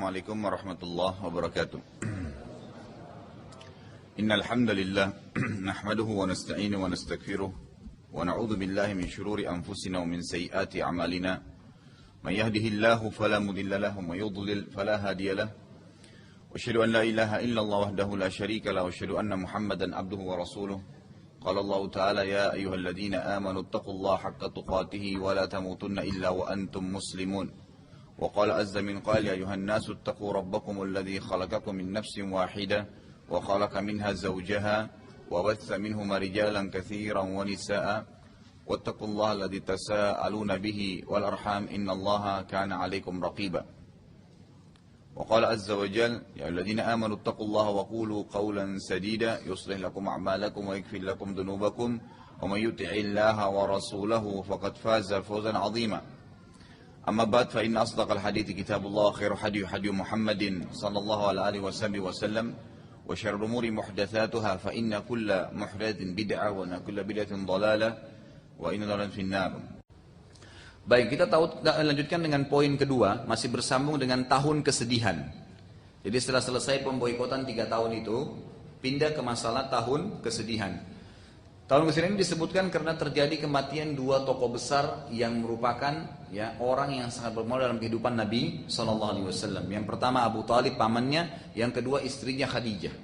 Assalamualaikum warahmatullahi wabarakatuh. Innal hamdalillah nahmaduhu wa nasta'inuhu wa nastaghfiruh wa na'udzu billahi min shururi anfusina wa min sayyiati a'malina. May yahdihillahu fala mudilla lahu wa may yudlil fala hadiya lahu. Wa asyhadu an la ilaha illallah wahdahu la syarika lahu wa asyhadu anna Muhammadan abduhu wa rasuluh. Qala Allah Ta'ala ya ayyuhalladzina amanu taqullaha haqqa tuqatih wa la tamutunna illa wa antum muslimun. وقال عز من قال يا أيها الناس اتقوا ربكم الذي خلقكم من نفس واحدة وخلق منها زوجها وبث منهما رجالا كثيرا ونساء واتقوا الله الذي تساءلون به والأرحام إن الله كان عليكم رقيبا وقال عز وجل يا الذين آمنوا اتقوا الله وقولوا قولا سديدا يصلح لكم أعمالكم ويغفر لكم ذنوبكم ومن يطع الله ورسوله فقد فاز فوزا عظيما أما بعد فإن أصدق الحديث كتاب الله خير حديث محمد صلى الله عليه وسلم وشر الأمور محدثاتها فإن كل محدث بدعة وكل بدعة ضلالة وإن ضلالة في النار. Baik, kita lanjutkan dengan poin kedua, masih bersambung dengan tahun kesedihan. Jadi setelah selesai pemboikotan 3 tahun itu, pindah ke masalah tahun kesedihan. Tahun kesedihan ini disebutkan karena terjadi kematian 2 tokoh besar yang merupakan orang yang sangat berpengaruh dalam kehidupan Nabi SAW. Yang pertama Abu Talib pamannya, yang kedua istrinya Khadijah.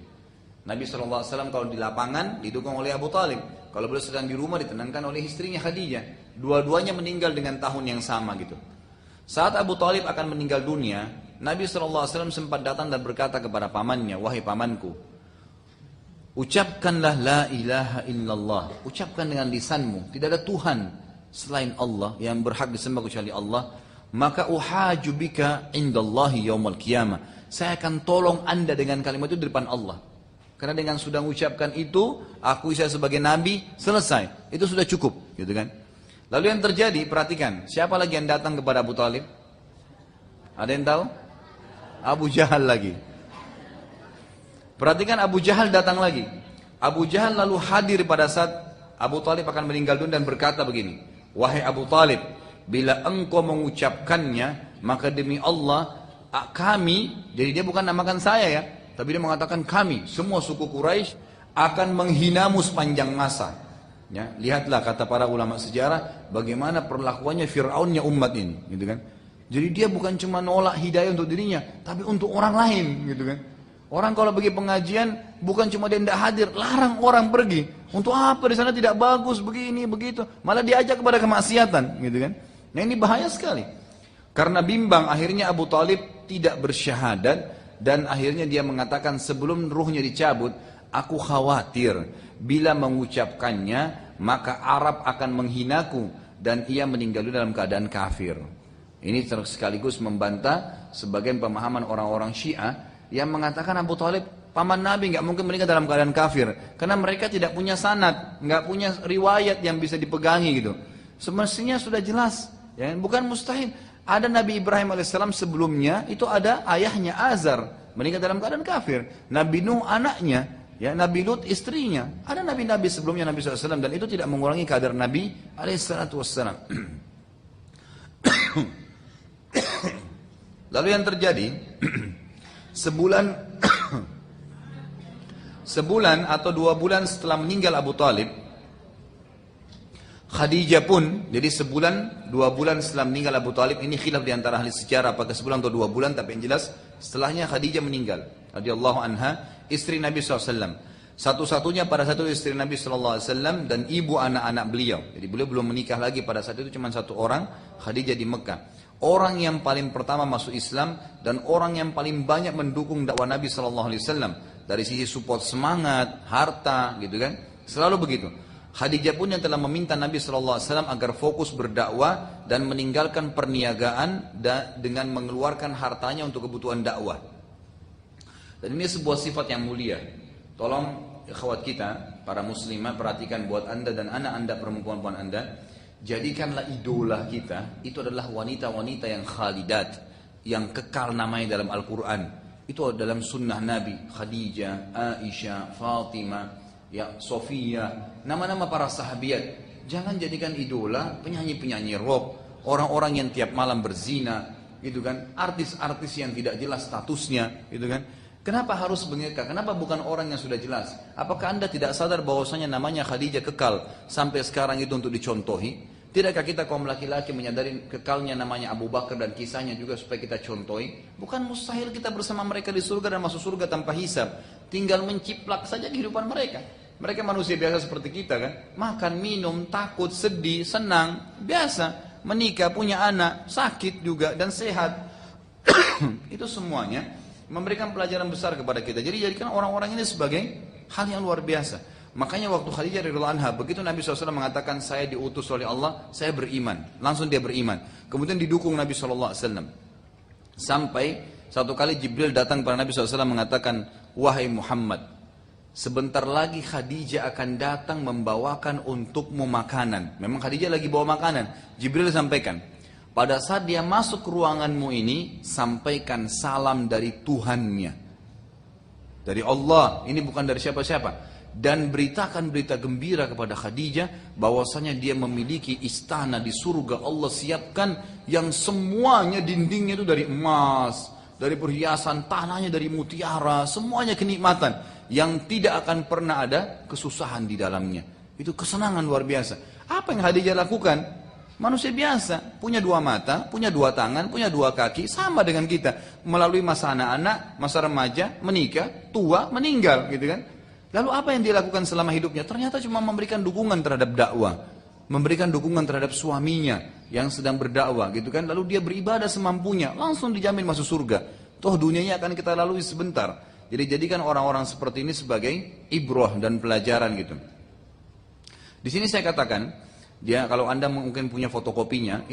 Nabi SAW kalau di lapangan didukung oleh Abu Talib, kalau beliau sedang di rumah ditenangkan oleh istrinya Khadijah. Dua-duanya meninggal dengan tahun yang sama gitu. Saat Abu Talib akan meninggal dunia, Nabi SAW sempat datang dan berkata kepada pamannya, wahai pamanku, ucapkanlah la ilaha illallah, ucapkan dengan lisanmu, tidak ada Tuhan selain Allah yang berhak disembah kecuali Allah, maka uhaju bika indallahi yaumal qiyamah, saya akan tolong anda dengan kalimat itu di depan Allah. Karena dengan sudah mengucapkan itu, akui saya sebagai nabi, selesai, itu sudah cukup, gitu kan. Lalu yang terjadi, perhatikan, siapa lagi yang datang kepada Abu Talib? Ada yang tahu? Abu Jahal lagi. Perhatikan, Abu Jahal datang lagi. Abu Jahal lalu hadir pada saat Abu Talib akan meninggal dunia dan berkata begini, wahai Abu Talib, bila engkau mengucapkannya, maka demi Allah kami, jadi dia bukan namakan saya ya, tapi dia mengatakan kami, semua suku Quraisy akan menghinamu sepanjang masa. Ya, lihatlah kata para ulama sejarah bagaimana perlakuannya Fir'aunnya umat ini, gitu kan. Jadi dia bukan cuma nolak hidayah untuk dirinya, tapi untuk orang lain, gitu kan. Orang kalau pergi pengajian bukan cuma dia tidak hadir, larang orang pergi. Untuk apa di sana tidak bagus begini begitu, malah diajak kepada kemaksiatan, gitu kan. Nah ini bahaya sekali. Karena bimbang akhirnya Abu Talib tidak bersyahadat dan akhirnya dia mengatakan sebelum ruhnya dicabut, aku khawatir bila mengucapkannya maka Arab akan menghinaku dan ia meninggal dalam keadaan kafir. Ini sekaligus membantah sebagian pemahaman orang-orang Syiah yang mengatakan Abu Talib paman Nabi nggak mungkin meninggal dalam keadaan kafir karena mereka tidak punya sanad, nggak punya riwayat yang bisa dipegangi gitu. Semestinya sudah jelas, ya bukan mustahil. Ada Nabi Ibrahim alaihissalam sebelumnya itu ada ayahnya Azar meninggal dalam keadaan kafir. Nabi Nuh anaknya, ya Nabi Lut istrinya. Ada nabi-nabi sebelumnya Nabi SAW dan itu tidak mengurangi kadar Nabi alaihissalam. Lalu yang terjadi sebulan atau 2 bulan setelah meninggal Abu Talib, Khadijah pun, jadi sebulan 2 bulan setelah meninggal Abu Talib, ini khilaf di antara ahli sejarah apakah sebulan atau 2 bulan, tapi yang jelas setelahnya Khadijah meninggal radhiyallahu anha, istri Nabi SAW, satu-satunya pada saat itu istri Nabi SAW dan ibu anak-anak beliau. Jadi beliau belum menikah lagi pada saat itu, cuma 1 orang, Khadijah di Mekah. Orang yang paling pertama masuk Islam dan orang yang paling banyak mendukung dakwah Nabi SAW dari sisi support semangat, harta, gitu kan, selalu begitu. Khadijah pun yang telah meminta Nabi SAW agar fokus berdakwah dan meninggalkan perniagaan dengan mengeluarkan hartanya untuk kebutuhan dakwah. Dan ini sebuah sifat yang mulia. Tolong ikhwat kita, para muslimah, perhatikan buat anda dan anak anda, perempuan-perempuan anda, jadikanlah idola kita itu adalah wanita-wanita yang khalidat, yang kekal namanya dalam Al-Quran. Itu dalam sunnah Nabi, Khadijah, Aisyah, Fatimah, ya Sofia, nama-nama para sahabiat. Jangan jadikan idola penyanyi-penyanyi rock, orang-orang yang tiap malam berzina, gitu kan, artis-artis yang tidak jelas statusnya, gitu kan. Kenapa harus mereka? Kenapa bukan orang yang sudah jelas? Apakah Anda tidak sadar bahwasanya namanya Khadijah kekal sampai sekarang itu untuk dicontohi? Tidakkah kita kaum laki-laki menyadari kekalnya namanya Abu Bakar dan kisahnya juga supaya kita contohi? Bukan mustahil kita bersama mereka di surga dan masuk surga tanpa hisab. Tinggal menciplak saja kehidupan mereka. Mereka manusia biasa seperti kita kan. Makan, minum, takut, sedih, senang. Biasa. Menikah, punya anak, sakit juga dan sehat. Itu semuanya memberikan pelajaran besar kepada kita. Jadi jadikan orang-orang ini sebagai hal yang luar biasa. Makanya waktu Khadijah radhiyallahu anha, begitu Nabi SAW mengatakan saya diutus oleh Allah, saya beriman. Langsung dia beriman. Kemudian didukung Nabi SAW. Sampai satu kali Jibril datang kepada Nabi SAW mengatakan, wahai Muhammad, sebentar lagi Khadijah akan datang membawakan untukmu makanan. Memang Khadijah lagi bawa makanan. Jibril sampaikan, pada saat dia masuk ke ruanganmu ini, sampaikan salam dari Tuhannya. Dari Allah, ini bukan dari siapa-siapa. Dan beritakan berita gembira kepada Khadijah, bahwasanya dia memiliki istana di surga Allah siapkan, yang semuanya dindingnya itu dari emas, dari perhiasan, tanahnya dari mutiara, semuanya kenikmatan, yang tidak akan pernah ada kesusahan di dalamnya. Itu kesenangan luar biasa. Apa yang Khadijah lakukan? Manusia biasa, punya dua mata, punya dua tangan, punya dua kaki, sama dengan kita. Melalui masa anak-anak, masa remaja, menikah, tua, meninggal, gitu kan. Lalu apa yang dia lakukan selama hidupnya? Ternyata cuma memberikan dukungan terhadap dakwah. Memberikan dukungan terhadap suaminya yang sedang berdakwah, gitu kan. Lalu dia beribadah semampunya, langsung dijamin masuk surga. Toh dunianya akan kita lalui sebentar. Jadi jadikan orang-orang seperti ini sebagai ibrah dan pelajaran gitu. Di sini saya katakan, dia kalau Anda mungkin punya fotokopinya,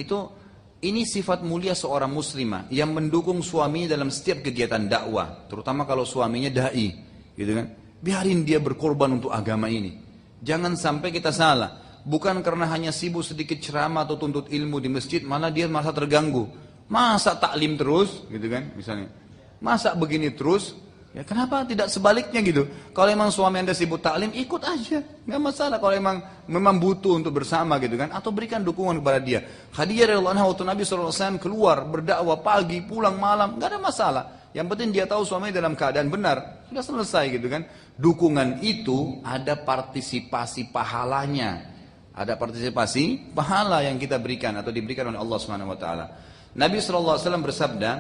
ini sifat mulia seorang muslimah yang mendukung suaminya dalam setiap kegiatan dakwah, terutama kalau suaminya dai, gitu kan. Biarin dia berkorban untuk agama ini. Jangan sampai kita salah. Bukan karena hanya sibuk sedikit ceramah atau tuntut ilmu di masjid, malah dia merasa terganggu. Masa taklim terus, gitu kan, misalnya. Masa begini terus? Ya kenapa tidak sebaliknya gitu? Kalau memang suami Anda sibuk taklim, ikut aja, nggak masalah. Kalau memang butuh untuk bersama gitu kan, atau berikan dukungan kepada dia. Khadijah radhiyallahu anha waktu Nabi SAW keluar berdakwah pagi, pulang malam, nggak ada masalah. Yang penting dia tahu suaminya dalam keadaan benar, sudah selesai gitu kan. Dukungan itu ada partisipasi pahalanya, ada partisipasi pahala yang kita berikan atau diberikan oleh Allah Subhanahu Wa Taala. Nabi SAW bersabda,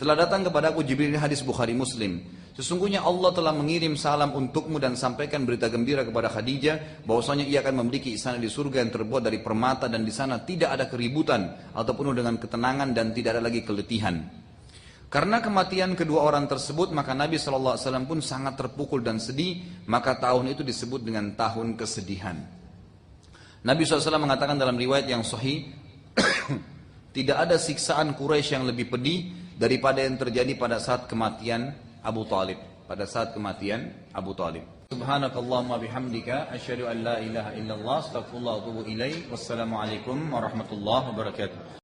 telah datang kepadaku Jibril, hadis Bukhari Muslim. Sesungguhnya Allah telah mengirim salam untukmu dan sampaikan berita gembira kepada Khadijah bahwasanya ia akan memiliki istana di surga yang terbuat dari permata dan di sana tidak ada keributan atau penuh dengan ketenangan dan tidak ada lagi keletihan. Karena kematian kedua orang tersebut maka Nabi SAW pun sangat terpukul dan sedih, maka tahun itu disebut dengan tahun kesedihan. Nabi SAW mengatakan dalam riwayat yang sahih, tidak ada siksaan Quraisy yang lebih pedih daripada yang terjadi pada saat kematian Abu Talib, pada saat kematian Abu Talib. Subhanakallahumma bihamdika asyhadu an la ilaha illallah astaghfirullah wa atubu ilaik. Wassalamualaikum warahmatullahi wabarakatuh.